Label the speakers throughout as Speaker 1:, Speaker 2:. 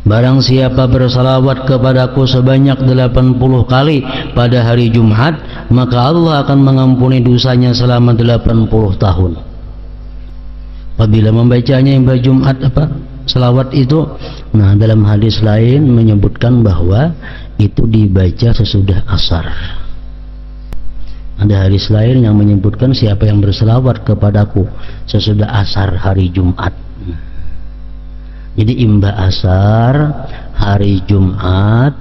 Speaker 1: Barang siapa bersalawat kepadaku sebanyak 80 kali pada hari Jumat, maka Allah akan mengampuni dosanya selama 80 tahun. Apabila membacanya pada Jumat selawat itu, nah dalam hadis lain menyebutkan bahwa itu dibaca sesudah asar. Ada hadis lain yang menyebutkan siapa yang berselawat kepadaku sesudah asar hari Jumat. Jadi imba asar hari Jumat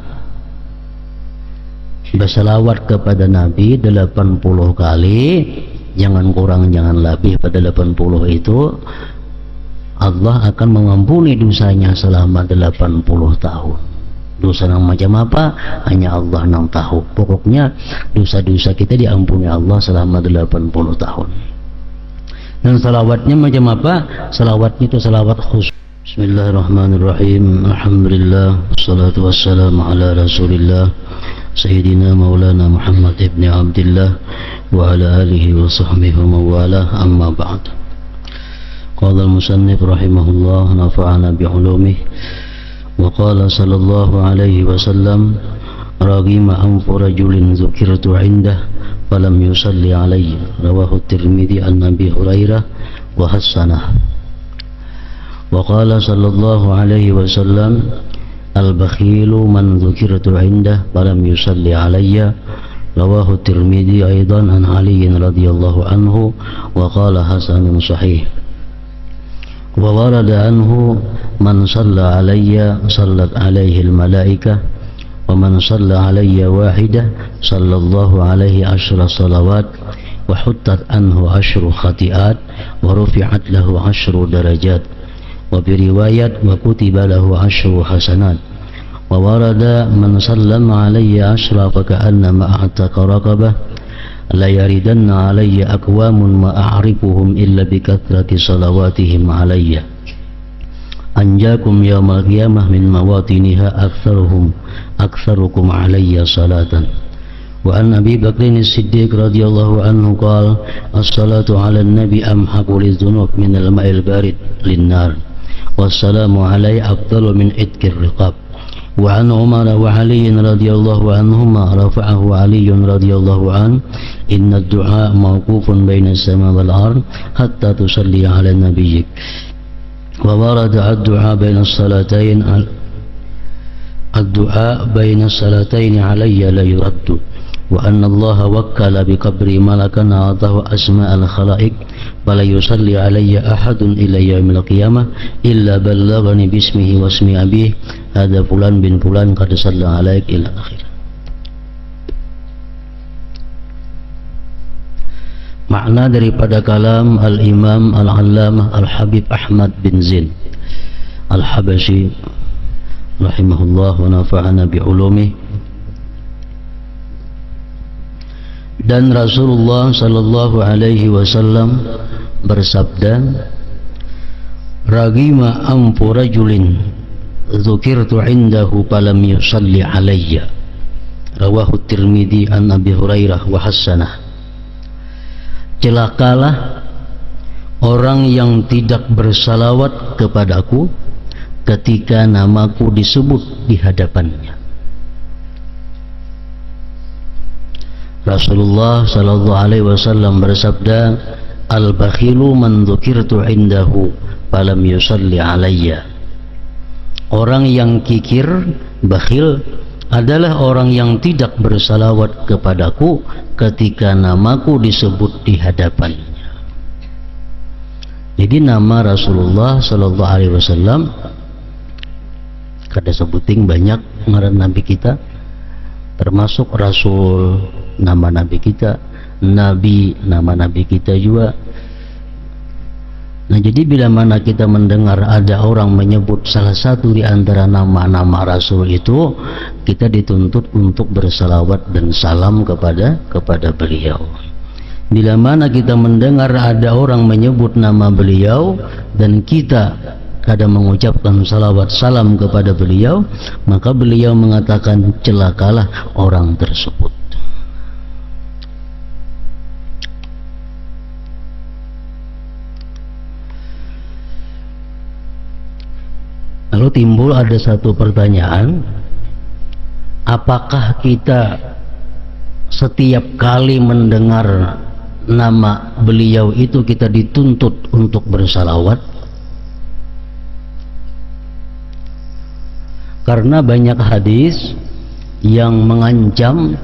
Speaker 1: berselawat kepada Nabi 80 kali, jangan kurang jangan lebih, pada 80 itu Allah akan mengampuni dosanya selama 80 tahun. Dosa yang macam apa? Hanya Allah yang tahu. Pokoknya dosa-dosa kita diampuni Allah selama 80 tahun. Dan salawatnya macam apa? Salawatnya itu salawat khusus. Bismillahirrahmanirrahim. Alhamdulillah, wassalatu wassalamu ala Rasulillah Sayyidina Maulana Muhammad ibn Abdullah wa ala alihi wa sahbihi wa mawalah, amma ba'd. Qala al-musannif rahimahullah, nafa'ana bi'ulumihi. وقال صلى الله عليه وسلم رغم أنف رجل ذكرت عنده فلم يصلي علي، رواه الترمذي عن أبي هريرة وحسنه. وقال صلى الله عليه وسلم البخيل من ذكرت عنده فلم يصلي علي، رواه الترمذي أيضا عن علي رضي الله عنه وقال حسن صحيح. وورد عنه من صلى علي صلت عليه الملائكة ومن صلى علي واحدة صلى الله عليه 10 صلوات وحطت عنه 10 خطيئات ورفعت له 10 درجات. وبرواية وكتب له 10 حسنات. وورد من سلم علي 10 فكأنما أعتق رقبة لا يردن علي أقوام ما أعرفهم إلا بكثرة صلواتهم علي أنجاكم يوم القيامة من مواطنها أكثركم علي صلاة. وعن أبي بكر الصديق رضي الله عنه قال الصلاة على النبي أمحق للذنوب من الماء البارد للنار والسلام عليه أفضل من عتق الرقاب. وعن عمر وعلي رضي الله عنهما رفعه علي رضي الله عنه إن الدعاء موقوف بين السماء والأرض حتى تصلي على نبيك. وورد الدعاء بين الصلاتين علي لا يرد. وأن الله وكل بقبري ملكا أعطاه أسماء الخلائق فلا يصلي علي أحد إلى يوم القيامة إلا بلغني باسمه واسم أبيه هذا فلان بن فلان قد صلى عليك إلى آخره. Makna daripada kalam Al-Imam Al-Allamah Al-Habib Ahmad bin Zain Al-Habashi rahimahullah wa nafa'ana bi'ulumih. Dan Rasulullah sallallahu alaihi wasallam bersabda, ragima amfu rajulin dzukirtu indahu falam yusalli alayya, rawahu Tirmidzi an Abi Hurairah wa hasanah. Celakalah orang yang tidak bersalawat kepadaku ketika namaku disebut di hadapannya. Rasulullah sallallahu alaihi wasallam bersabda, al-bakhilu man dzukirtu indahu falam yusalli alayya. Orang yang kikir, bakhil, adalah orang yang tidak bersalawat kepadaku ketika namaku disebut di hadapannya. Jadi nama Rasulullah sallallahu alaihi wasallam kada sebuting banyak ngaran nabi kita, termasuk Rasul nama nabi kita, Nabi nama nabi kita juga. Nah, jadi bila mana kita mendengar ada orang menyebut salah satu di antara nama-nama Rasul itu, kita dituntut untuk bersalawat dan salam kepada beliau. Bila mana kita mendengar ada orang menyebut nama beliau dan kita kadang mengucapkan salawat salam kepada beliau, maka beliau mengatakan celakalah orang tersebut. Lalu timbul ada satu pertanyaan, apakah kita setiap kali mendengar nama beliau itu kita dituntut untuk bersalawat? Karena banyak hadis yang mengancam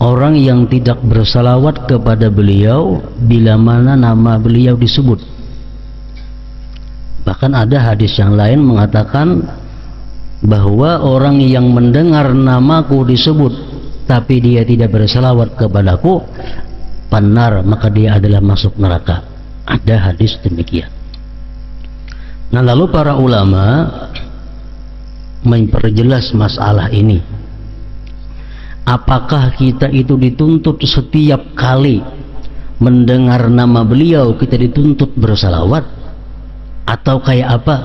Speaker 1: orang yang tidak bersalawat kepada beliau bila mana nama beliau disebut. Bahkan ada hadis yang lain mengatakan bahwa orang yang mendengar namaku disebut tapi dia tidak bersalawat kepadaku, panar, maka dia adalah masuk neraka. Ada hadis demikian. Nah, lalu para ulama memperjelas masalah ini. Apakah kita itu dituntut setiap kali mendengar nama beliau kita dituntut bersalawat, atau kayak apa?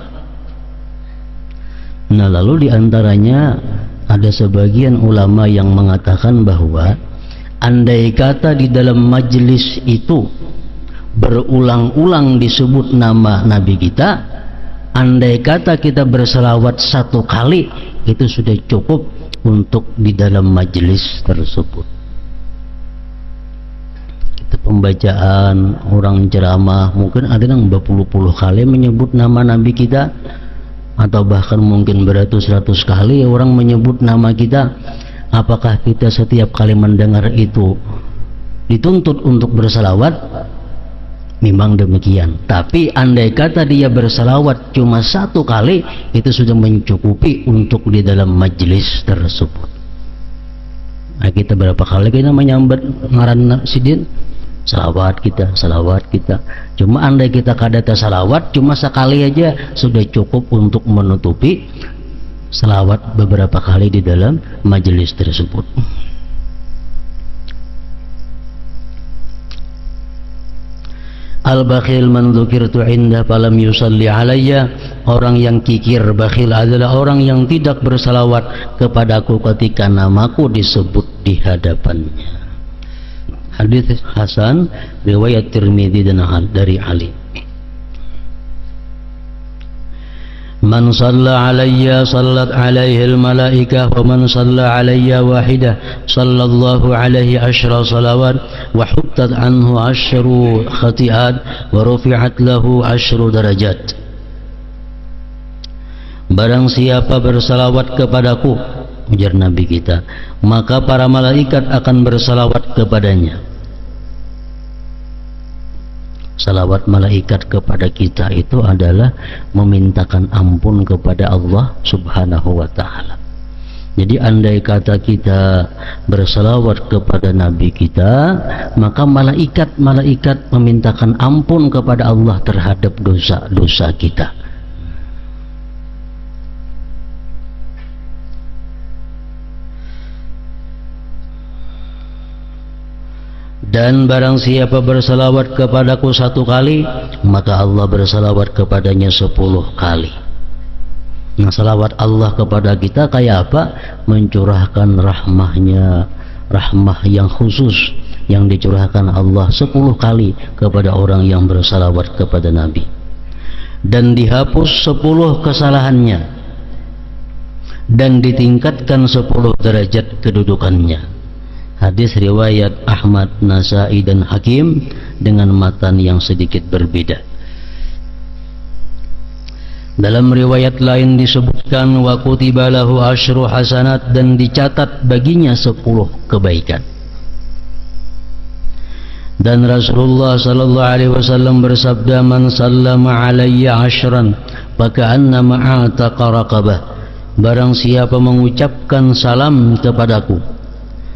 Speaker 1: Nah, lalu diantaranya ada sebagian ulama yang mengatakan bahwa andai kata di dalam majelis itu berulang-ulang disebut nama Nabi kita, andai kata kita bersalawat satu kali, itu sudah cukup untuk di dalam majelis tersebut. Kita pembacaan, orang ceramah, mungkin ada yang berpuluh-puluh kali menyebut nama Nabi kita, atau bahkan mungkin beratus-ratus kali orang menyebut nama kita. Apakah kita setiap kali mendengar itu dituntut untuk bersalawat? Memang demikian. Tapi andai kata dia bersalawat cuma satu kali, itu sudah mencukupi untuk di dalam majelis tersebut. Nah, kita berapa kali kita menyambat ngaran sidin? Salawat kita. Cuma andai kita kadata salawat cuma sekali aja, sudah cukup untuk menutupi salawat beberapa kali di dalam majelis tersebut. Al-bakhil man dzukirtu indah falam yusalli alayya. Orang yang kikir, bakhil adalah orang yang tidak bersalawat kepadaku ketika namaku disebut di hadapannya. Hadis Hasan riwayat Tirmidzi dan dari Ali. Man shalla alayya sallat alaihi al-malaikah wa man shalla alayya wahidah sallallahu alaihi asyra salawat wa huttat anhu asyru khati'at wa rufi'at lahu asyru darajat. Barang siapa bersalawat kepadaku, ujar Nabi kita, maka para malaikat akan bersalawat kepadanya. Salawat malaikat kepada kita itu adalah memintakan ampun kepada Allah subhanahu wa ta'ala. Jadi andai kata kita bersalawat kepada Nabi kita, maka malaikat memintakan ampun kepada Allah terhadap dosa-dosa kita. Dan barang siapa bersalawat kepadaku satu kali, maka Allah bersalawat kepadanya 10 kali. Nah, salawat Allah kepada kita kayak apa? Mencurahkan rahmahnya, rahmah yang khusus yang dicurahkan Allah 10 kali kepada orang yang bersalawat kepada Nabi. Dan dihapus 10 kesalahannya, dan ditingkatkan 10 derajat kedudukannya. Hadis riwayat Ahmad, Nasai dan Hakim dengan matan yang sedikit berbeda. Dalam riwayat lain disebutkan wa kutiba lahu asyru hasanat, dan dicatat baginya 10 kebaikan. Dan Rasulullah sallallahu alaihi wasallam bersabda, man sallama alayya asyran faka'annama a'taqa raqabah. Barang siapa mengucapkan salam kepadaku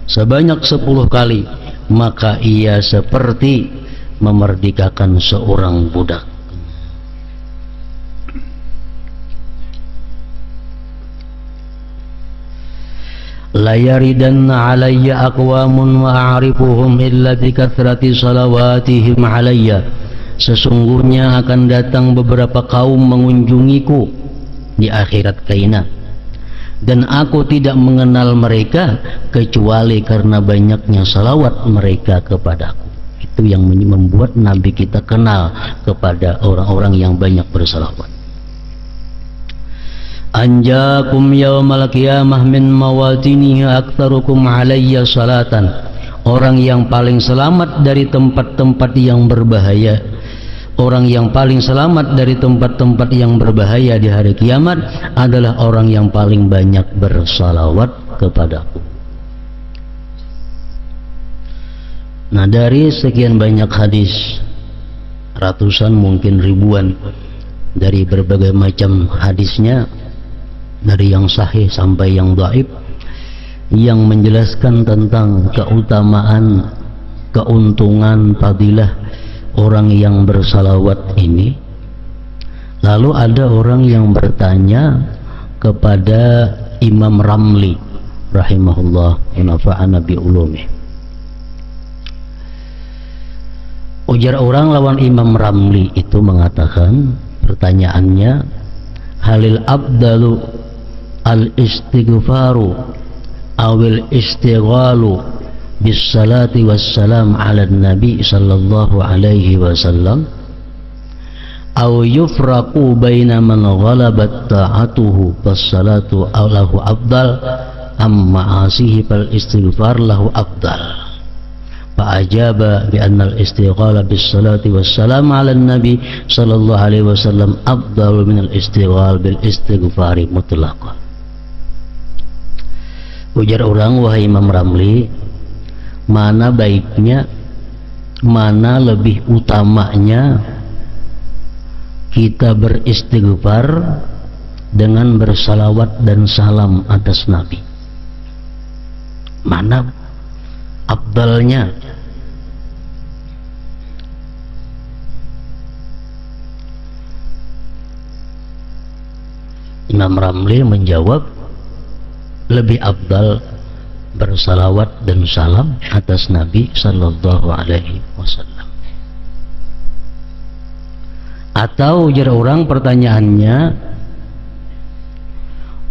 Speaker 1: sebanyak 10 kali, maka ia seperti memerdekakan seorang budak. La yaridanna alayya aqwamun wa a'rifuhum illa bikathrati salawatihim alayya. Sesungguhnya akan datang beberapa kaum mengunjungiku di akhirat kaina, dan aku tidak mengenal mereka kecuali karena banyaknya salawat mereka kepadaku. Itu yang membuat Nabi kita kenal kepada orang-orang yang banyak bersalawat. anjakum yaumal qiyamah min mawatinihi aktsarukum alayya salatan. Orang yang paling selamat dari tempat-tempat yang berbahaya, orang yang paling selamat dari tempat-tempat yang berbahaya di hari kiamat adalah orang yang paling banyak bersalawat kepadaku. Nah, dari sekian banyak hadis, ratusan mungkin ribuan, dari berbagai macam hadisnya, dari yang sahih sampai yang dhaif, yang menjelaskan tentang keutamaan, keuntungan, fadilah orang yang bersalawat ini. Lalu ada orang yang bertanya kepada Imam Ramli rahimahullah wa nafa'ana bi ulumih. Ujar orang lawan Imam Ramli itu mengatakan, pertanyaannya, halil abdalu al istighfaru awil istighalu bis salati wassalam ala nabi sallallahu alaihi wasallam aw yufraqu baina man ghalabat ta'atuhu was salatu lahu afdal amma asihi fal istighfar lahu afdal. Fa'ajaba bi anna al istighala bis salati wassalam ala nabi sallallahu alaihi wasallam afdalu min al istighal bil istighfari mutlaqan. Ujar orang, wahai Imam Ramli, mana baiknya, mana lebih utamanya kita beristighfar dengan bersalawat dan salam atas Nabi? Mana afdalnya? Imam Ramli menjawab, lebih afdal bersalawat dan salam atas Nabi sallallahu alaihi wasallam. Atau ujar orang, pertanyaannya,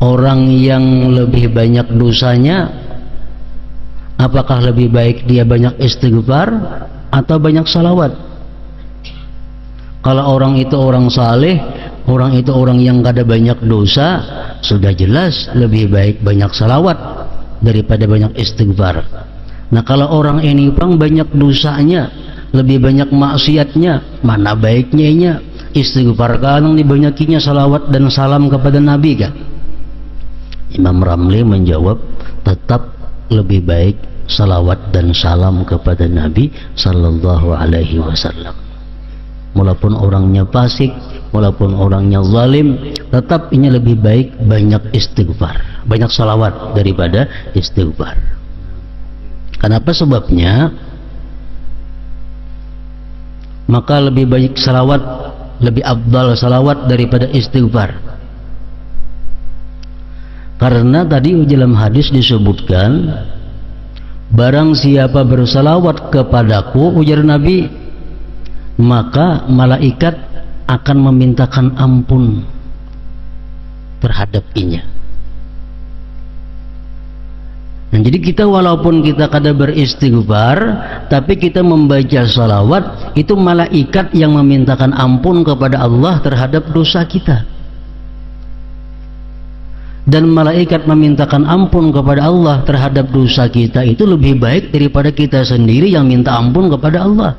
Speaker 1: orang yang lebih banyak dosanya, apakah lebih baik dia banyak istighfar atau banyak salawat? Kalau orang itu orang saleh, orang itu orang yang gak ada banyak dosa, sudah jelas lebih baik banyak salawat daripada banyak istighfar. Nah, kalau orang ini pang banyak dosanya, lebih banyak maksiatnya, mana baiknya istighfar kan dibanyakinya salawat dan salam kepada Nabi kan? Imam Ramli menjawab, tetap lebih baik salawat dan salam kepada Nabi sallallahu alaihi wasallam. Walaupun orangnya fasik, walaupun orangnya zalim, tetap ini lebih baik banyak istighfar, banyak salawat daripada istighfar. Kenapa sebabnya? Maka lebih baik salawat, lebih afdal salawat daripada istighfar. Karena tadi dalam hadis disebutkan, barang siapa bersalawat kepadaku, ujar Nabi, maka malaikat akan memintakan ampun terhadap inya. Nah, jadi kita walaupun kita kada beristighfar, tapi kita membaca salawat, itu malaikat yang memintakan ampun kepada Allah terhadap dosa kita. Dan malaikat memintakan ampun kepada Allah terhadap dosa kita itu lebih baik daripada kita sendiri yang minta ampun kepada Allah.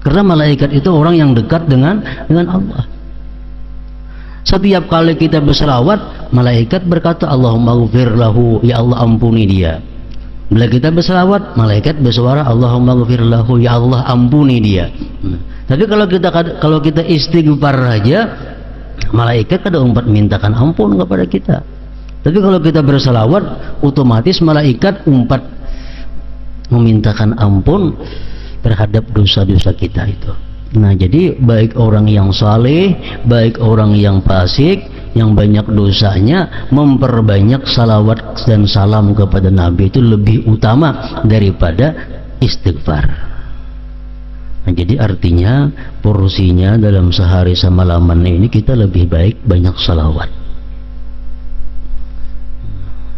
Speaker 1: Karena malaikat itu orang yang dekat dengan Allah. Setiap kali kita berselawat, malaikat berkata, Allahumma ghfir lahu, ya Allah ampuni dia. Bila kita berselawat, malaikat bersuara, Allahumma ghfir lahu, ya Allah ampuni dia. Tapi kalau kita istighfar saja, malaikat kada umpat mintakan ampun kepada kita. Tapi kalau kita berselawat, otomatis malaikat umpat memintakan ampun terhadap dosa-dosa kita itu. Nah, jadi baik orang yang saleh, baik orang yang fasik, yang banyak dosanya, memperbanyak salawat dan salam kepada Nabi itu lebih utama daripada istighfar. Nah, jadi artinya porsinya dalam sehari semalaman ini kita lebih baik banyak salawat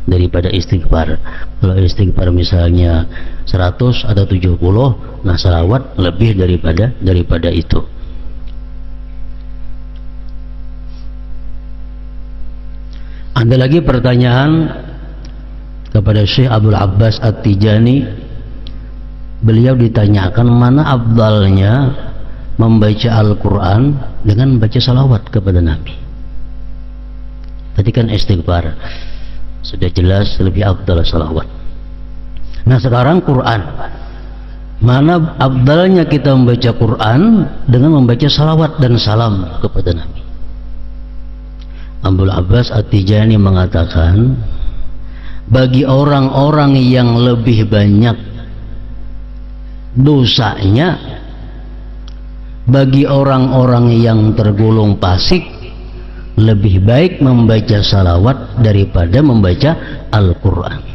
Speaker 1: daripada istighfar. Kalau istighfar misalnya 100 atau 70, nah salawat lebih daripada itu. Ada lagi pertanyaan kepada Syekh Abdul Abbas At-Tijani. Beliau ditanyakan mana afdalnya membaca Al-Quran dengan membaca salawat kepada Nabi. Tadi kan istighfar, sudah jelas lebih afdal salawat. Nah sekarang Quran, mana afdalnya kita membaca Quran dengan membaca salawat dan salam kepada Nabi. Abdul Abbas At-Tijani mengatakan, bagi orang-orang yang lebih banyak dosanya, bagi orang-orang yang tergolong fasik, lebih baik membaca salawat daripada membaca Al-Quran.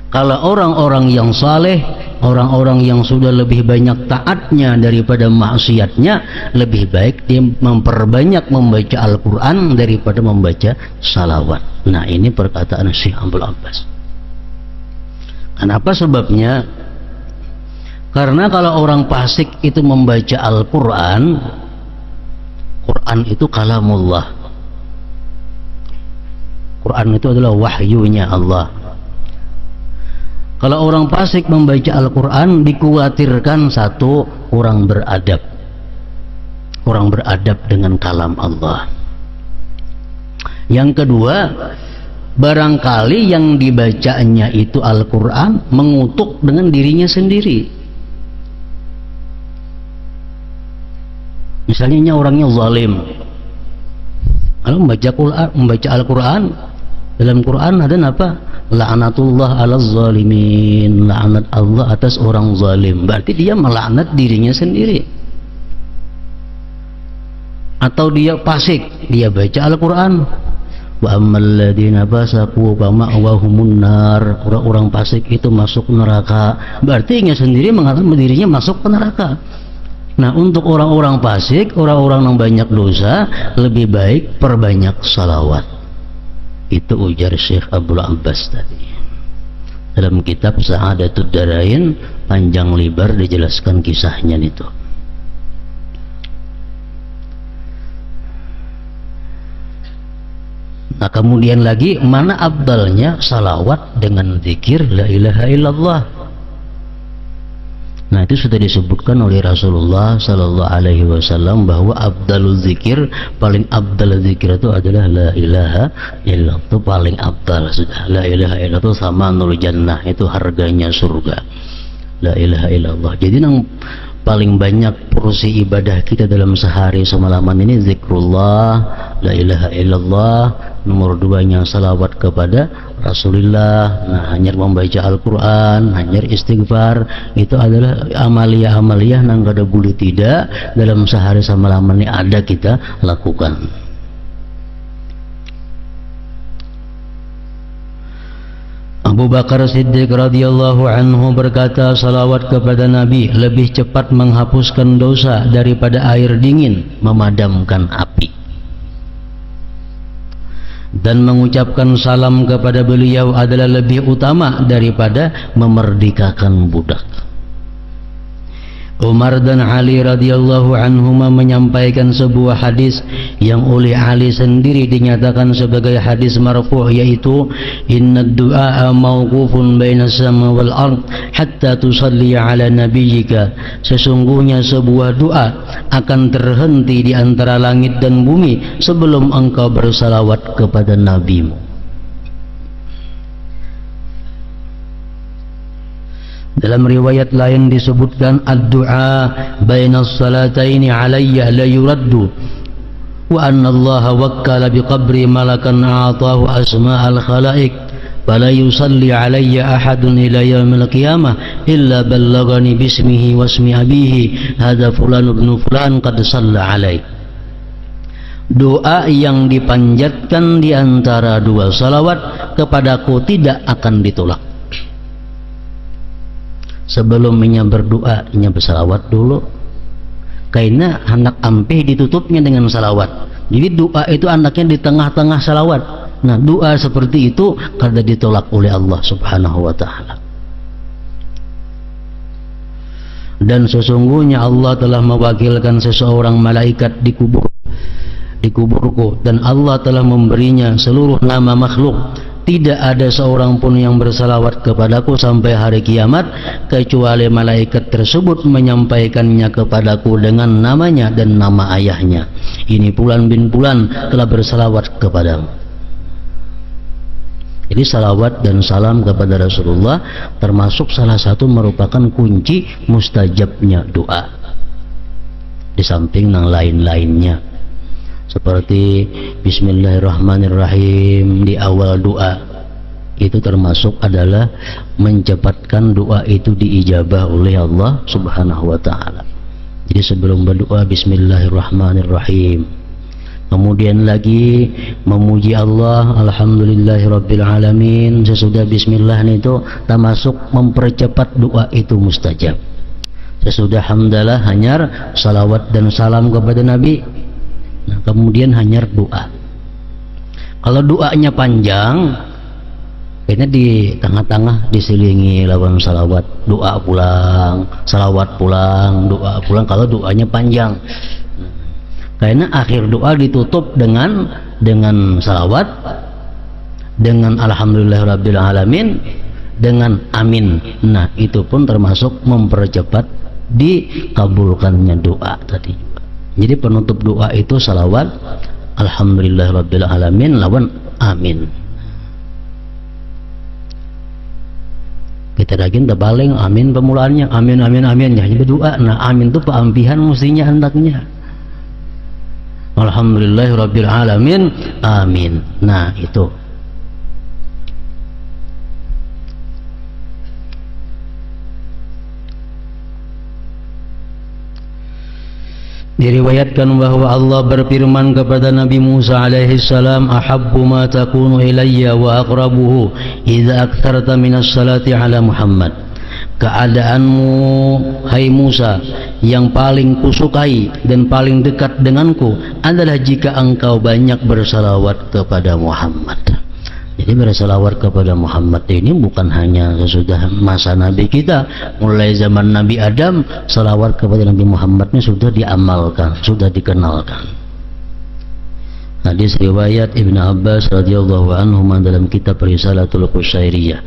Speaker 1: Kalau orang-orang yang saleh, orang-orang yang sudah lebih banyak taatnya daripada maksiatnya, lebih baik dia memperbanyak membaca Al-Quran daripada membaca salawat. Nah ini perkataan Syekh Abdul Abbas. Kenapa sebabnya? Karena kalau orang fasik itu membaca Al-Quran, Quran itu kalamullah, Quran itu adalah wahyunya Allah. Kalau orang fasik membaca Al-Quran, dikhawatirkan satu, orang beradab dengan kalam Allah. Yang kedua, barangkali yang dibacanya itu Al-Quran mengutuk dengan dirinya sendiri. Misalnya orangnya zalim, kalau membaca Al-Quran, dalam Quran ada apa? La'natullah ala zalimin, laknat Allah atas orang zalim. Berarti dia melaknat dirinya sendiri. Atau dia fasik, dia baca Al-Quran, wa ammal ladzina fasaqu fa ma'wahumun nar, orang-orang fasik itu masuk neraka. Berarti dia sendiri mengatakan dirinya masuk ke neraka. Nah untuk orang-orang fasik, orang-orang yang banyak dosa, lebih baik perbanyak salawat. Itu ujar Syekh Abdul Abbas tadi. Dalam kitab Sa'adatud Darain, panjang lebar dijelaskan kisahnya itu. Nah kemudian lagi, mana afdalnya salawat dengan zikir la ilaha illallah. Nah itu sudah disebutkan oleh Rasulullah Sallallahu Alaihi Wasallam bahwa abdalul zikir, paling abdal zikir itu adalah la ilaha illallah. Itu paling abdal sudah. La ilaha illallah itu sama nul jannah, itu harganya surga. La ilaha illallah. Jadi yang paling banyak porsi ibadah kita dalam sehari semalaman ini zikrullah, la ilaha illallah. Nomor duanya salawat kepada Rasulullah. Nah hanya membaca Al-Quran, hanya istighfar. Itu adalah amalia-amalia yang kada boleh tidak dalam sehari semalaman ini ada kita lakukan. Abu Bakar Siddiq radhiyallahu anhu berkata, salawat kepada Nabi lebih cepat menghapuskan dosa daripada air dingin memadamkan api. Dan mengucapkan salam kepada beliau adalah lebih utama daripada memerdekakan budak. Umar dan Ali radhiyallahu anhuma menyampaikan sebuah hadis yang oleh Ali sendiri dinyatakan sebagai hadis marfu', yaitu inna du'a mawqufun baina sama wal ard hatta tusalli ala nabiyyika. Sesungguhnya sebuah doa akan terhenti di antara langit dan bumi sebelum engkau bersalawat kepada nabimu. Dalam riwayat lain disebutkan ad-du'a bainas salataini alayya la yuraddu wa anna Allah wakkala biqabri malakan a'tahu asma'al khalaik fala yusalli alayya ahadun ila yaumil qiyamah illa ballagani bismihi wasmi abihi hadza fulan ibn fulan qad shalla alai. Doa yang dipanjatkan di antara dua salawat kepadaku tidak akan ditolak. Sebelumnya berdoa, nya bersalawat dulu. Karena anak ampeh ditutupnya dengan salawat. Jadi doa itu anaknya di tengah-tengah salawat. Nah doa seperti itu kada ditolak oleh Allah Subhanahu wa ta'ala. Dan sesungguhnya Allah telah mewakilkan seseorang malaikat di kubur di kuburku, dan Allah telah memberinya seluruh nama makhluk. Tidak ada seorang pun yang bersalawat kepadaku sampai hari kiamat kecuali malaikat tersebut menyampaikannya kepadaku dengan namanya dan nama ayahnya. Ini Fulan bin Fulan telah bersalawat kepadamu. Jadi salawat dan salam kepada Rasulullah termasuk salah satu merupakan kunci mustajabnya doa, di samping yang lain-lainnya seperti Bismillahirrahmanirrahim di awal doa. Itu termasuk adalah mencepatkan doa itu diijabah oleh Allah Subhanahu wa ta'ala. Jadi sebelum berdoa Bismillahirrahmanirrahim, kemudian lagi memuji Allah, Alhamdulillahirabbil alamin. Sesudah bismillah itu termasuk mempercepat doa itu mustajab. Sesudah hamdalah hanyar salawat dan salam kepada Nabi. Nah, kemudian hanyar doa. Kalau doanya panjang, kayaknya di tengah-tengah diselingi lawan salawat, doa pulang, salawat pulang, doa pulang. Kalau doanya panjang, karena akhir doa ditutup dengan salawat, dengan alhamdulillahirabbil alamin, dengan amin. Nah, itu pun termasuk mempercepat dikabulkannya doa tadi. Jadi penutup doa itu salawat, alhamdulillahirabbil alamin lawan amin. Kita lagi paling amin pemulaannya, amin amin amin ya, jadi doa. Nah, amin itu peampihan mestinya hendaknya. Alhamdulillahirabbil alamin, amin. Nah, itu. Diriwayatkan bahwa Allah berfirman kepada Nabi Musa alaihi salam, ahabbu ma takunu ilayya wa aqrabuhu idza aktsarta minas salati ala Muhammad. Keadaanmu hai Musa yang paling kusukai dan paling dekat denganku adalah jika engkau banyak bersalawat kepada Muhammad. Jadi bersalawat kepada Muhammad ini bukan hanya sesudah masa Nabi kita, mulai zaman Nabi Adam, salawat kepada Nabi Muhammad ini sudah diamalkan, sudah dikenalkan. Hadis riwayat Ibnu Abbas radhiyallahu anhu dalam kitab Risalatul Qusyairiyah.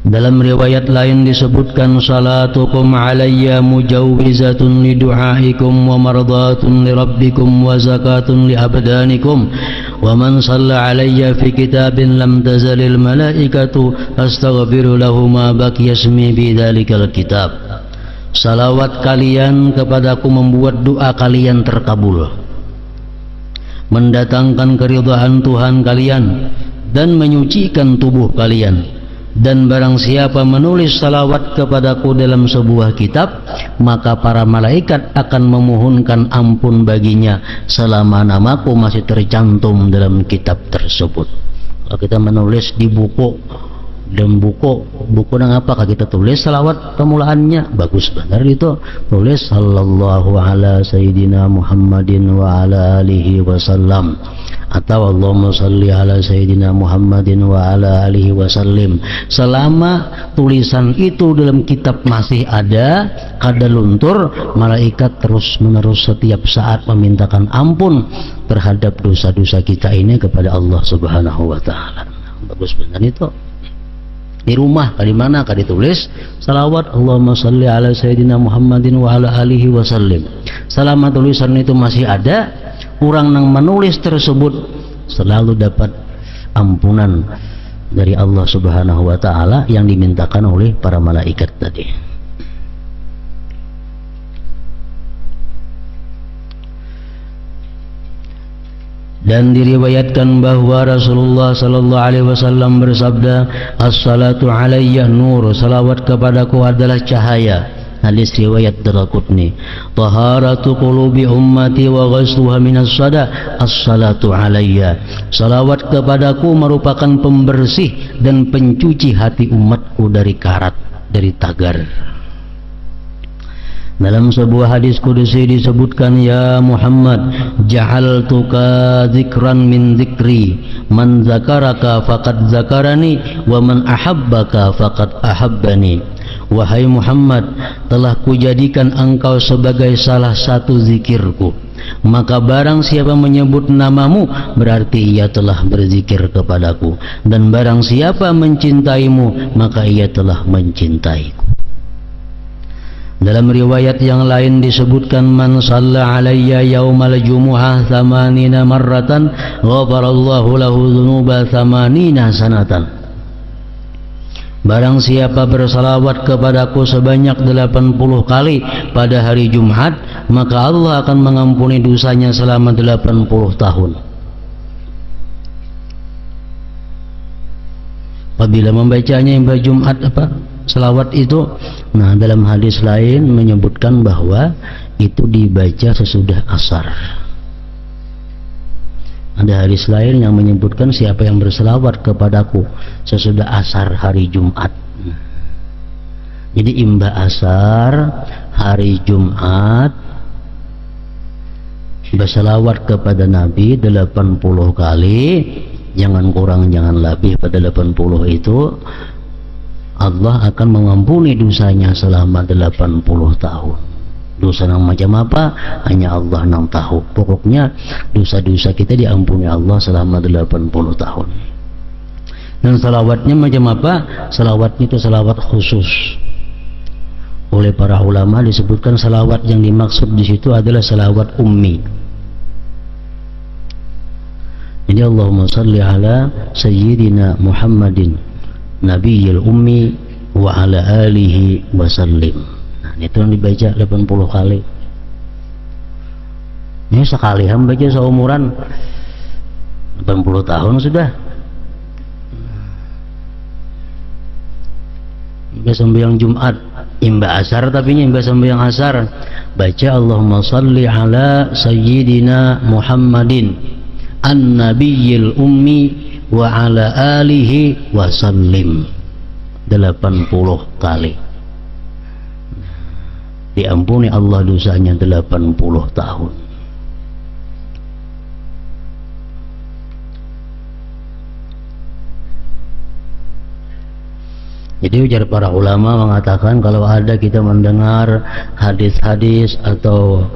Speaker 1: Dalam riwayat lain disebutkan, salatukum alayya mujawwizatun li du'aikum wa mardatun li rabbikum wa zakatun li abdanikum wa man shalla alayya fi kitabin lam tazalil malaikatu astaghfiru lahu ma baqiya ismi bi dzalikal kitab. Salawat kalian kepadaku membuat doa kalian terkabul, mendatangkan keridhaan Tuhan kalian dan menyucikan tubuh kalian. Dan barang siapa menulis salawat kepadaku dalam sebuah kitab, maka para malaikat akan memohonkan ampun baginya selama namaku masih tercantum dalam kitab tersebut. Kalau kita menulis di buku, dan buku nang apakah kita tulis salawat pemulaannya, bagus benar itu, tulis sallallahu ala sayyidina Muhammadin wa ala alihi wasallam, atau Allahumma salli ala sayyidina Muhammadin wa ala alihi wasallim. Selama tulisan itu dalam kitab masih ada, kada luntur, malaikat terus menerus setiap saat memintakan ampun terhadap dosa-dosa kita ini kepada Allah Subhanahu wa ta'ala. Bagus benar itu. Di rumah, di mana kah ditulis salawat Allahumma salli ala sayyidina Muhammadin wa ala alihi wasallim. Selama tulisan itu masih ada, orang yang menulis tersebut selalu dapat ampunan dari Allah Subhanahu wa ta'ala yang dimintakan oleh para malaikat tadi. Dan diriwayatkan bahwa Rasulullah sallallahu alaihi wasallam bersabda, as-salatu alayya nur, salawat kepadaku adalah cahaya. Hadis riwayat Daraqutni. Taharatu qulubi ummati wa ghasluha minas sada, as-salatu alayya. Salawat kepadaku merupakan pembersih dan pencuci hati umatku dari karat, dari tagar. Dalam sebuah hadis kudusi disebutkan, ya Muhammad, ja'altuka dzikran min dzikri, man zakaraka faqad zakarani wa man ahabbaka faqad ahabbani. Wahai Muhammad, telah kujadikan engkau sebagai salah satu zikirku. Maka barang siapa menyebut namamu, berarti ia telah berzikir kepadaku. Dan barang siapa mencintaimu, maka ia telah mencintaiku. Dalam riwayat yang lain disebutkan, man shalla alayya yaumal jumu'ah 80 marratan ghafarallahu lahu dzunuba 80 sanatan. Barang siapa bersalawat kepadaku sebanyak 80 kali pada hari Jumat, maka Allah akan mengampuni dosanya selama 80 tahun. Apabila membacanya pada Jumat selawat itu, nah dalam hadis lain menyebutkan bahwa itu dibaca sesudah asar. Ada hadis lain yang menyebutkan siapa yang berselawat kepadaku sesudah asar hari Jumat. Jadi imba asar hari Jumat berselawat kepada Nabi 80 kali, jangan kurang jangan lebih pada 80 itu, Allah akan mengampuni dosanya selama 80 tahun. Dosa yang macam apa? Hanya Allah yang tahu. Pokoknya dosa-dosa kita diampuni Allah selama 80 tahun. Dan salawatnya macam apa? Salawatnya itu salawat khusus. Oleh para ulama disebutkan salawat yang dimaksud di situ adalah salawat ummi. Jadi Allahumma salli ala Sayyidina Muhammadin Nabiyil ummi wa ala alihi wa sallim. Nah, itu yang dibaca 80 kali. Ini sekali hamba baca seumuran 80 tahun sudah. Imba sembahyang Jumat, imba asar, tapi imba sembahyang asar baca Allahumma salli ala Sayyidina Muhammadin an-nabiyil ummi wa ala alihi wa sallim 80 kali. Diampuni Allah dosanya 80 tahun. Jadi ujar para ulama mengatakan kalau ada kita mendengar hadis-hadis atau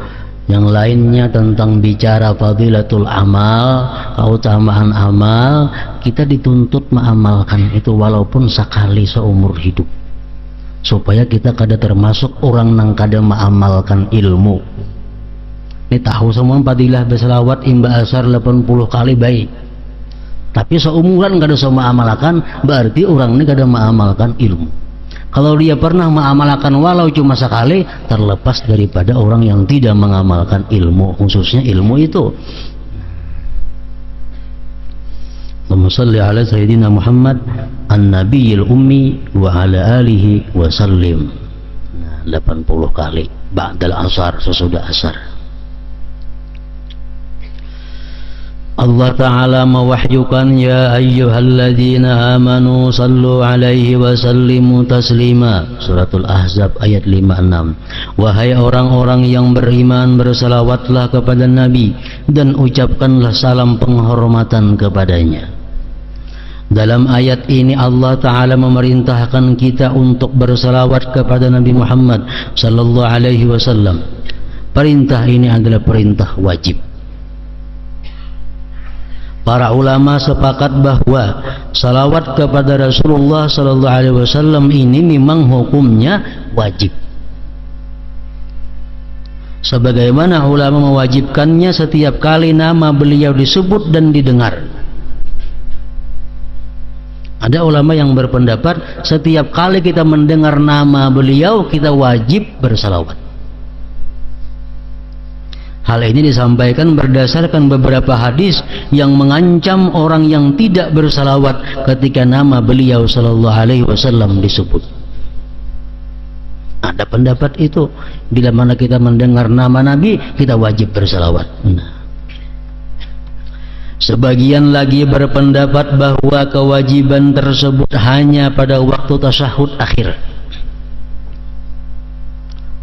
Speaker 1: yang lainnya tentang bicara fadilatul amal, keutamaan amal, kita dituntut mengamalkan itu walaupun sekali seumur hidup, supaya kita kada termasuk orang yang kada mengamalkan ilmu. Ini tahu semua fadilah berselawat imba asar 80 kali baik, tapi seumuran kada semua mengamalkan, berarti orang ini kada mengamalkan ilmu. Kalau dia pernah mengamalkan walau cuma sekali, terlepas daripada orang yang tidak mengamalkan ilmu, khususnya ilmu itu. Allahumma salli ala Sayyidina Muhammad an-nabiyil ummi wa ala alihi wa sallim. Nah, 80 kali ba'dal asar, sesudah asar. Allah Ta'ala mewahyukan, ya ayyuhalladzina amanu sallu alaihi wa sallimu taslima. Suratul Ahzab ayat 56. Wahai orang-orang yang beriman, bersalawatlah kepada Nabi dan ucapkanlah salam penghormatan kepadanya. Dalam ayat ini Allah Ta'ala memerintahkan kita untuk bersalawat kepada Nabi Muhammad sallallahu alaihi wasallam. Perintah ini adalah perintah wajib. Para ulama sepakat bahwa salawat kepada Rasulullah sallallahu alaihi wasallam ini memang hukumnya wajib. Sebagaimana ulama mewajibkannya setiap kali nama beliau disebut dan didengar. Ada ulama yang berpendapat setiap kali kita mendengar nama beliau kita wajib bersalawat. Hal ini disampaikan berdasarkan beberapa hadis yang mengancam orang yang tidak bersalawat ketika nama beliau sallallahu alaihi wasallam disebut. Ada pendapat itu, bila mana kita mendengar nama Nabi kita wajib bersalawat. Sebagian lagi berpendapat bahwa kewajiban tersebut hanya pada waktu tasyahud akhir.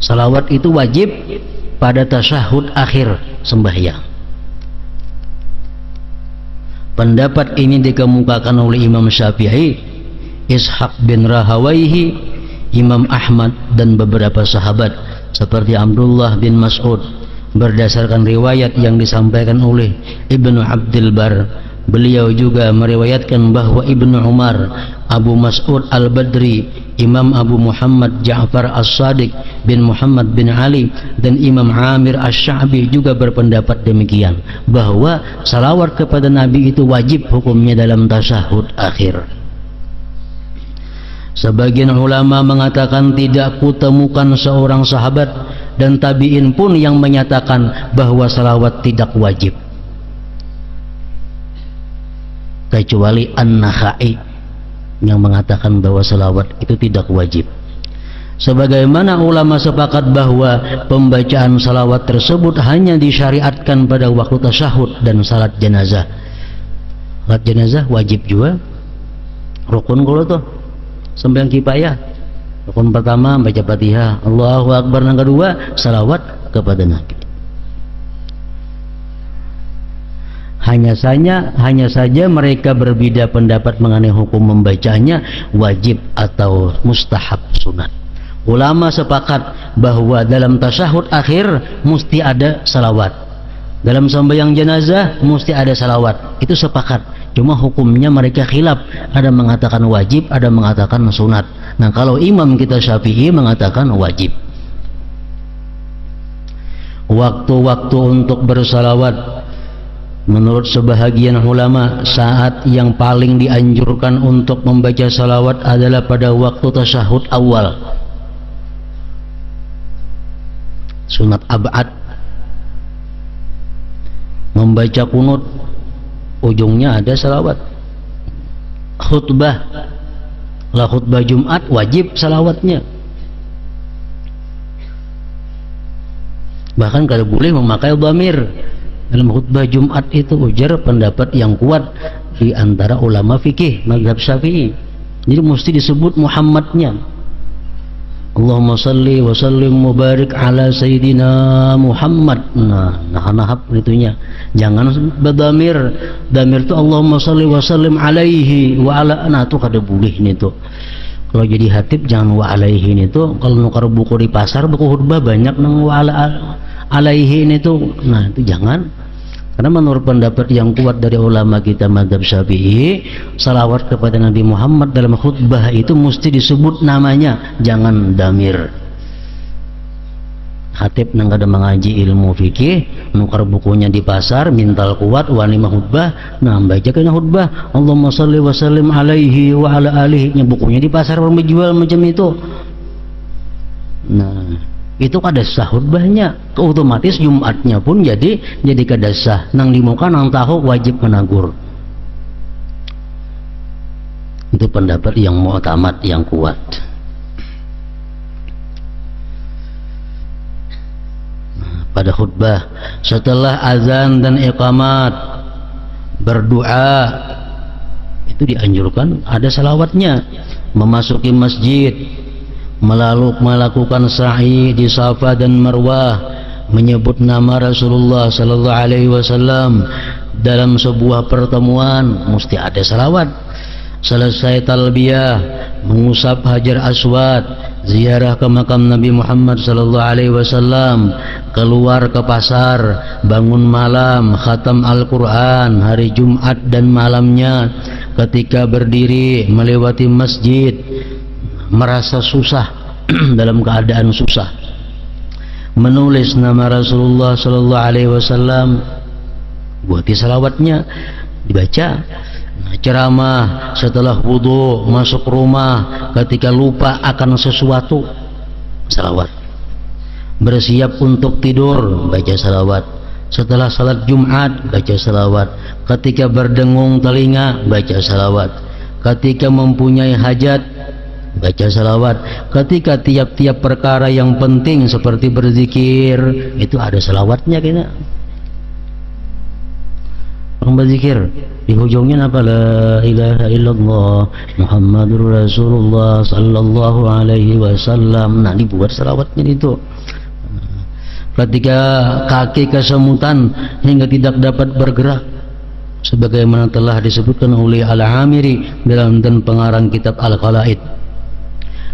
Speaker 1: Salawat itu wajib pada tasyahud akhir sembahyang. Pendapat ini dikemukakan oleh Imam Syafi'i, Ishaq bin Rahawayhi, Imam Ahmad dan beberapa sahabat seperti Abdullah bin Mas'ud, berdasarkan riwayat yang disampaikan oleh Ibnu Abdul Bar. Beliau juga meriwayatkan bahwa Ibnu Umar, Abu Mas'ud Al-Badri, Imam Abu Muhammad Ja'far As-Sadiq bin Muhammad bin Ali, dan Imam Amir Asy-Sya'bi juga berpendapat demikian, bahwa salawat kepada Nabi itu wajib hukumnya dalam tasyahud akhir. Sebagian ulama mengatakan tidak kutemukan seorang sahabat dan tabi'in pun yang menyatakan bahwa salawat tidak wajib, kecuali An-Nakhai yang mengatakan bahwa salawat itu tidak wajib. Sebagaimana ulama sepakat bahwa pembacaan salawat tersebut hanya disyariatkan pada waktu tasyahud dan salat jenazah. Salat jenazah wajib juga, rukun kalau tuh sembahyang kifayah. Rukun pertama baca Fatihah, Allahu Akbar, yang kedua salawat kepada Nabi. Hanya saja mereka berbeda pendapat mengenai hukum membacanya wajib atau mustahab sunat. Ulama sepakat bahwa dalam tasyahud akhir mesti ada salawat, dalam sembahyang jenazah mesti ada salawat, itu sepakat. Cuma hukumnya mereka khilaf, ada mengatakan wajib, ada mengatakan sunat. Nah, kalau imam kita Syafi'i mengatakan wajib. Waktu-waktu untuk bersalawat menurut sebahagian ulama, saat yang paling dianjurkan untuk membaca salawat adalah pada waktu tasyahud awal. Sunat ab'ad, membaca kunut, ujungnya ada salawat. Khutbah, lah khutbah Jumat wajib salawatnya. Bahkan kalau boleh memakai dhamir dalam khutbah Jumat, itu ujar pendapat yang kuat di antara ulama fikih mazhab Syafi'i. Jadi mesti disebut Muhammadnya. Allahumma salli wa sallim mubarik ala sayyidina Muhammad. Nah itunya. Jangan berdamir. Damir itu Allahumma salli wa sallim alaihi wa ala. Nah itu kada boleh ini tuh. Kalau jadi hatib jangan wa alaihi ini tuh. Kalau nukar buku di pasar, buku khutbah banyak nang wa ala alaihi ini tuh. Nah itu jangan. Karena menurut pendapat yang kuat dari ulama kita mazhab Syafi'i, salawat kepada Nabi Muhammad dalam khutbah itu mesti disebut namanya, jangan damir. Khatib nang kada mengaji ilmu fikih, nukar bukunya di pasar, mintal kuat wani khutbah, nah baca kena khutbah Allahumma shalli wa sallim alaihi wa ala alihi, bukunya di pasar orang menjual macam itu. Nah itu kada sah khutbahnya, otomatis Jumatnya pun jadi kada sah. Nang di muka nang tahu wajib menagur. Itu pendapat yang mu'tamad, yang kuat. Pada khutbah setelah azan dan iqamat berdoa itu dianjurkan ada salawatnya. Memasuki masjid, melakukan sa'i di Safa dan Marwah, menyebut nama Rasulullah sallallahu alaihi wasallam dalam sebuah pertemuan mesti ada salawat. Selesai talbiyah, mengusap Hajar Aswad, ziarah ke makam Nabi Muhammad sallallahu alaihi wasallam, keluar ke pasar, bangun malam, khatam Al-Quran hari Jumat dan malamnya, ketika berdiri melewati masjid merasa susah dalam keadaan susah, menulis nama Rasulullah sallallahu alaihi wasallam, buat salawatnya dibaca. Ceramah setelah wudu, masuk rumah, ketika lupa akan sesuatu, salawat. Bersiap untuk tidur, baca salawat. Setelah salat Jumat, baca salawat. Ketika berdengung telinga, baca salawat. Ketika mempunyai hajat, baca salawat. Ketika tiap-tiap perkara yang penting seperti berzikir, itu ada salawatnya kena. Orang berzikir di ujungnya apa? La ilaha illallah Muhammadur Rasulullah sallallahu alaihi wasallam. Nah dibuat salawatnya itu. Ketika kaki kesemutan hingga tidak dapat bergerak, sebagaimana telah disebutkan oleh Al-Amiri dalam dan pengarang kitab Al-Qala'id.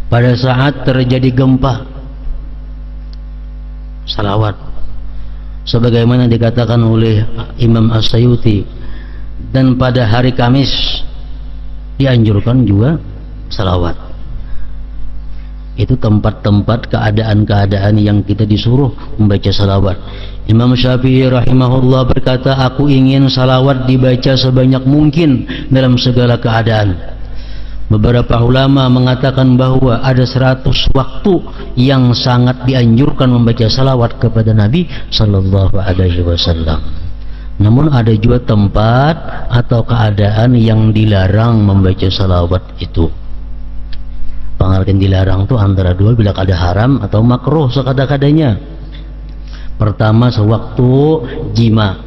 Speaker 1: Pada saat terjadi gempa, salawat. sebagaimana dikatakan oleh Imam As-Sayuti. Dan pada hari Kamis dianjurkan juga salawat. Itu tempat-tempat keadaan-keadaan yang kita disuruh membaca salawat. Imam Syafi'i rahimahullah berkata, aku ingin salawat dibaca sebanyak mungkin dalam segala keadaan. Beberapa ulama mengatakan bahwa ada 100 waktu yang sangat dianjurkan membaca salawat kepada Nabi Sallallahu Alaihi Wasallam. Namun ada juga tempat atau keadaan yang dilarang membaca salawat itu. Pengertian dilarang itu antara dua, bila ada haram atau makruh sekada-kadanya. Pertama, sewaktu jima,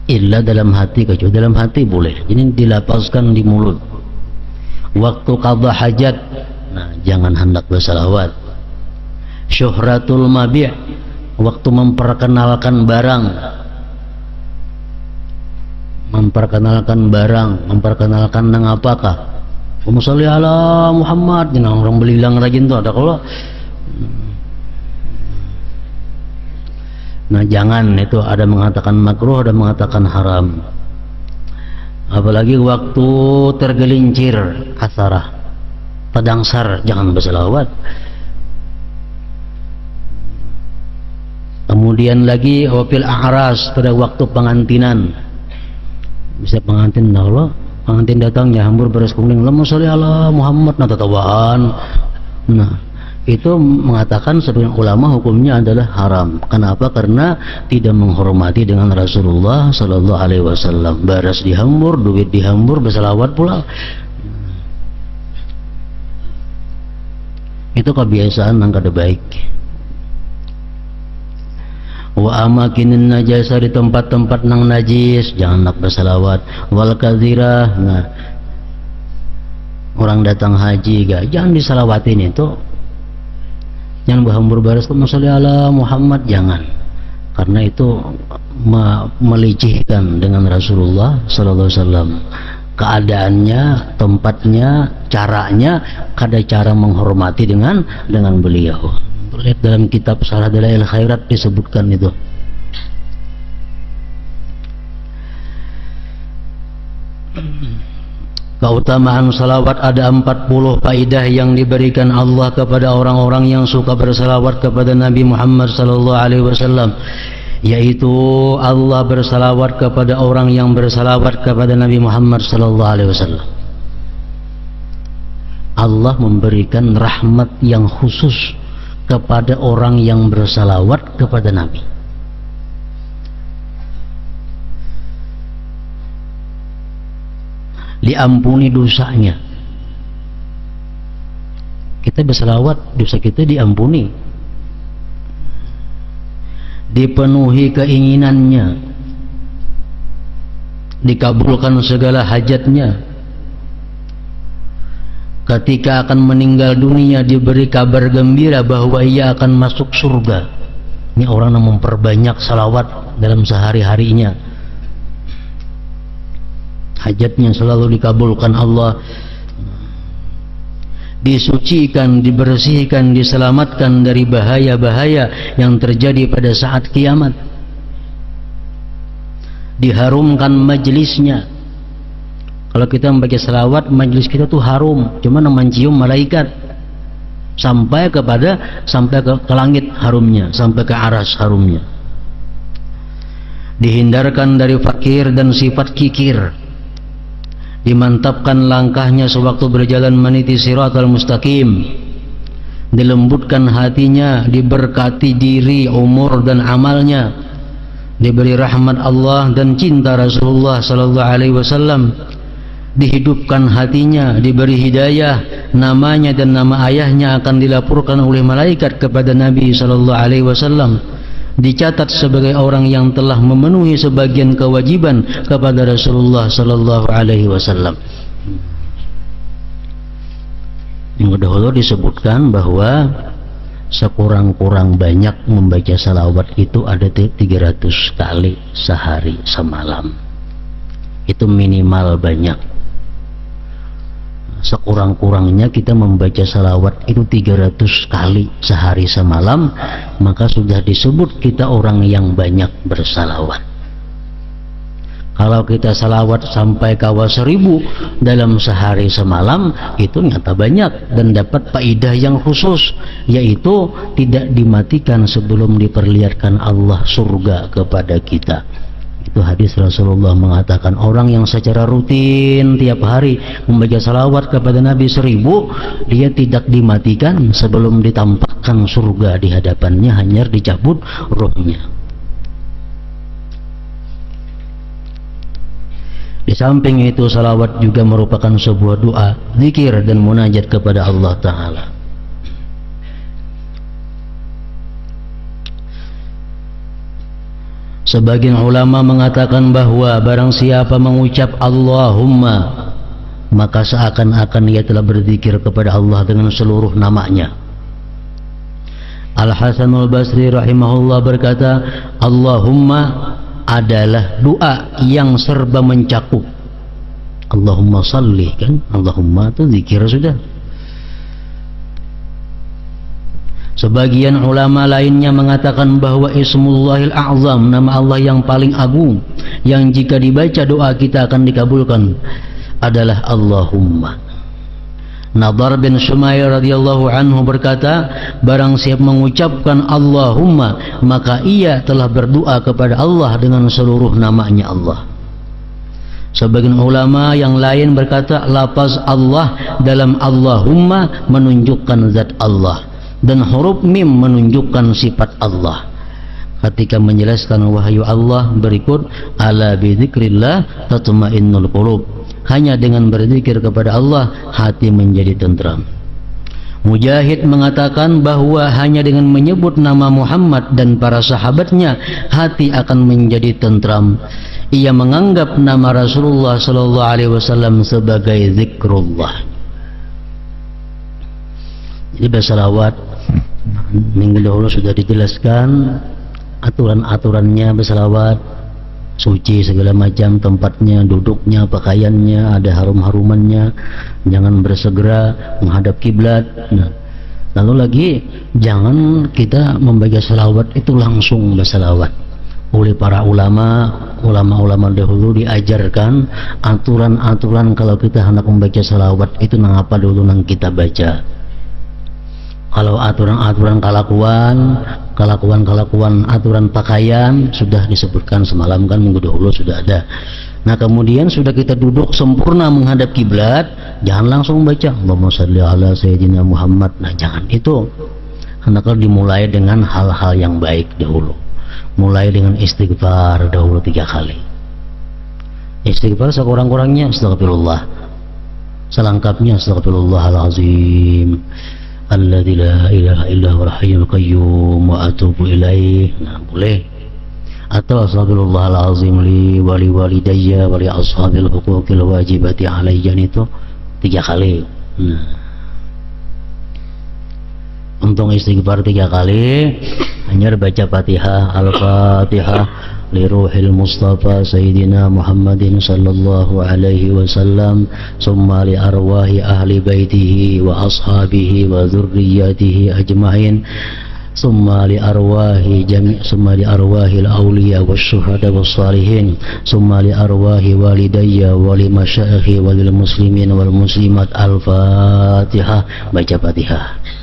Speaker 1: illa dalam hati, kecuali dalam hati boleh, ini dilapaskan di mulut. Waktu qadha hajat, nah jangan hendak bersalawat. Syuhratul mabi', waktu memperkenalkan barang, memperkenalkan nang apakah. Sholli ala Muhammad, jangan orang belilang rajin tuh ada kalau. Nah jangan, itu ada mengatakan makruh, ada mengatakan haram. Apalagi waktu tergelincir asarah, tadangsar, jangan berselawat. Kemudian lagi wafil a'ras, pada waktu pengantinan, bisa pengantin Allah, pengantin datangnya hambur beres kuning, Allahumma sholli ala Muhammad, nah tatawaan. Nah itu mengatakan sebagian ulama hukumnya adalah haram. Kenapa? Karena tidak menghormati dengan Rasulullah Sallallahu Alaihi Wasallam. Baras dihambur, duit dihambur, bersalawat pula. Itu kebiasaan yang kada baik. Wa amakinin najasa, di tempat-tempat nang najis jangan nak bersalawat. Wal kadzirah, nah orang datang haji jangan disalawatin itu. Jangan berhambur baris sholli ala Muhammad, jangan, karena itu melecehkan dengan Rasulullah Sallallahu Alaihi Wasallam. Keadaannya, tempatnya, caranya, kada cara menghormati dengan beliau. Lihat dalam kitab Syarah Dalail Khairat disebutkan itu. Keutamaan salawat ada 40 faidah yang diberikan Allah kepada orang-orang yang suka bersalawat kepada Nabi Muhammad sallallahu alaihi wasallam, yaitu Allah bersalawat kepada orang yang bersalawat kepada Nabi Muhammad sallallahu alaihi wasallam. Allah memberikan rahmat yang khusus kepada orang yang bersalawat kepada Nabi. Diampuni dosanya. Kita berselawat, dosa kita diampuni, dipenuhi keinginannya, dikabulkan segala hajatnya. Ketika akan meninggal dunia diberi kabar gembira bahwa ia akan masuk surga. Ini orang yang memperbanyak salawat dalam sehari-harinya, hajatnya selalu dikabulkan Allah, disucikan, dibersihkan, diselamatkan dari bahaya-bahaya yang terjadi pada saat kiamat, diharumkan majlisnya. Kalau kita membaca selawat, majlis kita tuh harum, cuma mencium malaikat sampai ke langit harumnya, sampai ke aras harumnya. Dihindarkan dari fakir dan sifat kikir, dimantapkan langkahnya sewaktu berjalan meniti siratal mustaqim, dilembutkan hatinya, diberkati diri, umur dan amalnya, diberi rahmat Allah dan cinta Rasulullah sallallahu alaihi wasallam, dihidupkan hatinya, diberi hidayah, namanya dan nama ayahnya akan dilaporkan oleh malaikat kepada Nabi sallallahu alaihi wasallam, dicatat sebagai orang yang telah memenuhi sebagian kewajiban kepada Rasulullah sallallahu alaihi wasallam. Yang dahulu disebutkan bahwa sekurang-kurang banyak membaca salawat itu ada 300 kali sehari semalam. Itu minimal banyak. sekurang-kurangnya kita membaca salawat itu 300 kali sehari semalam, maka sudah disebut kita orang yang banyak bersalawat. Kalau kita salawat sampai kawa 1000 dalam sehari semalam, itu nyata banyak dan dapat faidah yang khusus, yaitu tidak dimatikan sebelum diperlihatkan Allah surga kepada kita. Itu hadis Rasulullah mengatakan, orang yang secara rutin tiap hari membaca salawat kepada Nabi 1000, dia tidak dimatikan sebelum ditampakkan surga di hadapannya, hanya dicabut rohnya. Di samping itu, salawat juga merupakan sebuah doa, zikir dan munajat kepada Allah Ta'ala. Sebagian ulama mengatakan bahwa barang siapa mengucap Allahumma, maka seakan-akan ia telah berzikir kepada Allah dengan seluruh namanya. Al-Hasan al-Basri rahimahullah berkata, Allahumma adalah doa yang serba mencakup. Allahumma salli, kan? Allahumma itu zikir sudah. Sebagian ulama lainnya mengatakan bahwa Ismullahil A'zam, nama Allah yang paling agung, yang jika dibaca doa kita akan dikabulkan, adalah Allahumma. Nadar bin Shumayr radhiyallahu anhu berkata, barang siapa mengucapkan Allahumma, maka ia telah berdoa kepada Allah dengan seluruh namanya Allah. Sebagian ulama yang lain berkata, lafaz Allah dalam Allahumma menunjukkan zat Allah, dan huruf mim menunjukkan sifat Allah. Ketika menjelaskan wahyu Allah berikut, ala bidzikrillah tatma'innul qulub, hanya dengan berzikir kepada Allah hati menjadi tentram. Mujahid mengatakan bahwa hanya dengan menyebut nama Muhammad dan para sahabatnya hati akan menjadi tentram. Ia menganggap nama Rasulullah sallallahu alaihi wasallam sebagai zikrullah. Jadi bersalawat, minggu dahulu sudah dijelaskan aturan-aturannya bersalawat, suci segala macam, tempatnya, duduknya, pakaiannya, ada harum-harumannya, jangan bersegera menghadap kiblat. Nah, lalu lagi jangan kita membaca salawat itu langsung bersalawat. Oleh para ulama dahulu diajarkan aturan-aturan kalau kita hendak membaca salawat itu mengapa dulu nang kita baca. Kalau aturan-aturan kelakuan aturan pakaian sudah disebutkan semalam, kan minggu dahulu sudah ada. Nah, kemudian sudah kita duduk sempurna menghadap kiblat, jangan langsung baca Allahumma shalli ala sayyidina Muhammad. Nah, jangan itu. Hendaklah dimulai dengan hal-hal yang baik dahulu. Mulai dengan istighfar dahulu 3 kali. Istighfar sekurang-kurangnya astagfirullah. Selengkapnya astagfirullahalazim alladzi la ilaha illa huwal hayyul qayyum wa atubu ilaih. Nah, boleh. Atau astagfirullahalazim li wa li walidayya wa li ashabil huquqil wajibati alayya, itu 3 kali. Nah, untung istighfar 3 kali, hanya baca Fatihah, Al-Fatihah li ruhil Mustafa Sayyidina Muhammadin sallallahu alaihi wasallam, summa li arwahi ahli baitihi wa ashabihi wa dzurriyyatihi ajma'in, summa li arwahi al-awliya wasyuhada wassalihin, summa li arwahi walidayya wa li masyayikhi wa lil muslimin wal muslimat. Al-Fatihah, baca Fatihah.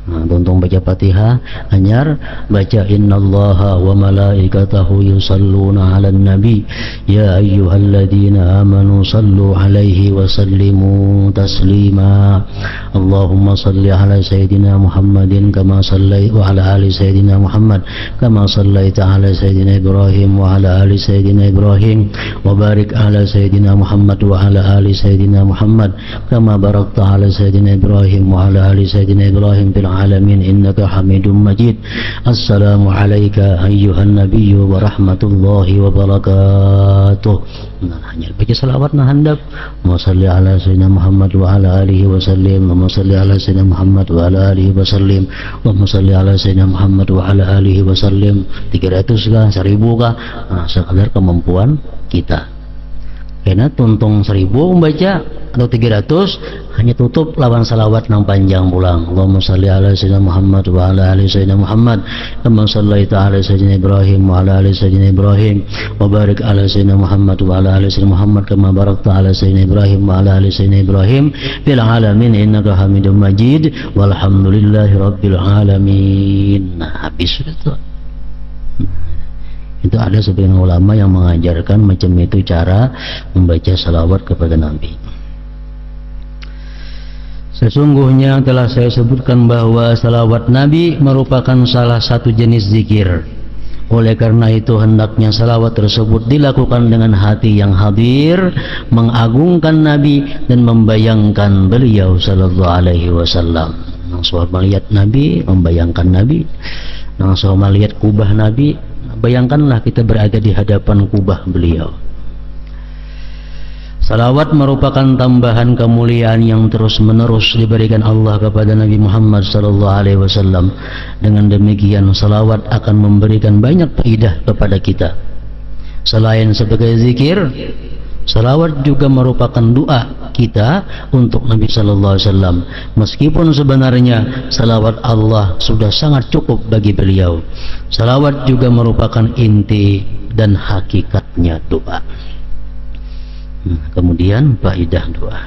Speaker 1: Nah, untung baca Fatihah, anyar baca innallaha wa malaikatahu yusalluna 'alan nabi ya ayyuhalladzina amanu sallu 'alaihi wa sallimu taslima. Allahumma salli 'ala sayyidina Muhammadin kama sallaita wa 'ala ali sayyidina Muhammad kama sallaita 'ala sayyidina Ibrahim wa 'ala ali sayyidina Ibrahim wa barik 'ala sayyidina Muhammad wa 'ala ali sayyidina Muhammad kama barakta 'ala sayyidina Ibrahim wa 'ala ali sayyidina Ibrahim fil alamin innaka hamidum majid. Assalamu alayka ayyuhan nabiyyu wa rahmatullahi wa barakatuh. Nah, hanya baca salawat nah handap. Wa salli ala sayyidina Muhammad wa ala alihi wa sallim. Wa salli ala sayyidina Muhammad wa ala alihi wa sallim. Wa salli ala sayyidina Muhammad wa ala alihi wa sallim. 300 kah, 1000 kah? Nah, sekadar kemampuan kita. Karena tuntung 1000 membaca atau 300 hanya tutup lawan salawat nang panjang pulang. Allahumma shalli ala sayyidina Muhammad wa ala ali sayyidina Muhammad kama shallaita ala sayyidina Ibrahim wa ala ali sayyidina Ibrahim wa barik ala sayyidina Muhammad wa ala ali sayyidina Muhammad kama barakta ala sayyidina Ibrahim wa ala ali sayyidina Ibrahim fil alamin innaka Hamidum Majid walhamdulillahi rabbil alamin. Nah, habis itu. Itu ada sebagian ulama yang mengajarkan macam itu cara membaca salawat kepada Nabi. Sesungguhnya telah saya sebutkan bahwa salawat Nabi merupakan salah satu jenis zikir. Oleh karena itu hendaknya salawat tersebut dilakukan dengan hati yang hadir, mengagungkan Nabi dan membayangkan beliau sallallahu alaihi wasallam. Nang soal melihat Nabi, membayangkan Nabi. Nang soal melihat kubah Nabi, bayangkanlah kita berada di hadapan kubah beliau. Salawat merupakan tambahan kemuliaan yang terus-menerus diberikan Allah kepada Nabi Muhammad SAW. Dengan demikian, salawat akan memberikan banyak faedah kepada kita. Selain sebagai zikir, salawat juga merupakan doa kita untuk Nabi SAW. Meskipun sebenarnya salawat Allah sudah sangat cukup bagi beliau, salawat juga merupakan inti dan hakikatnya doa. Kemudian faedah doa.